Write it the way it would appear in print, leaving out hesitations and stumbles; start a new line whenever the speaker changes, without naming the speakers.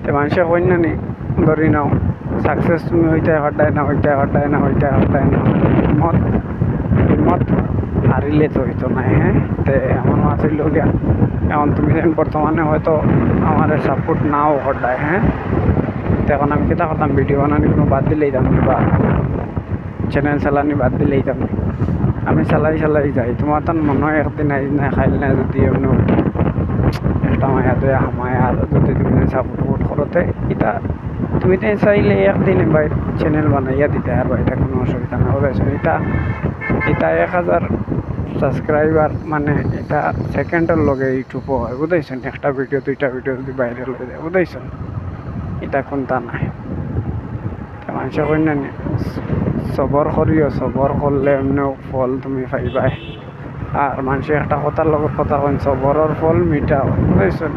তো মানুষে কইন না নি ধরি নাও সাকসেস তুমি হইতে হটায় না হিম্মত হিম্মত হারিলে তো হইতো না। হ্যাঁ, তে এমন আছিল গিয়া এখন তুমি যেন বর্তমানে হয়তো আমার সাপোর্ট নাও হটায়। হ্যাঁ, তো এখন আমি কেটা করতাম, ভিডিও বানানি কোনো বাদ দিলেই দাম বা চ্যানেল চালানি বাদ দিলেই দাম, আমি চালাই যাই। তোমার তার মনে হয় একদিন আই না খাইল না যদি এমনি একটা মায়া দয়া হামায়া যদি তুমি সাপোর্ট করতে এটা তুমি তো চাইলে একদিন ভাই চ্যানেল বানাইয়া দিতে পারবা, এটা কোনো অসুবিধা না হবে। এটা এটা 1000 সাবস্ক্রাইবার মানে এটা সেকেন্ডের লগে ইউটিউবও হয়, বুঝাইছেন? একটা ভিডিও দুইটা ভিডিও যদি ভাইরাল হয়ে যায়, বুঝাইছেন? এটা কোনটা নাই মানুষে কই না সবর করিও, সবর করলে এমনি ফল তুমি পাইবাই। আর মানুষে একটা কথার লগত কথা কইন, সবরের ফল মিঠা হয়, বুঝাইছেন?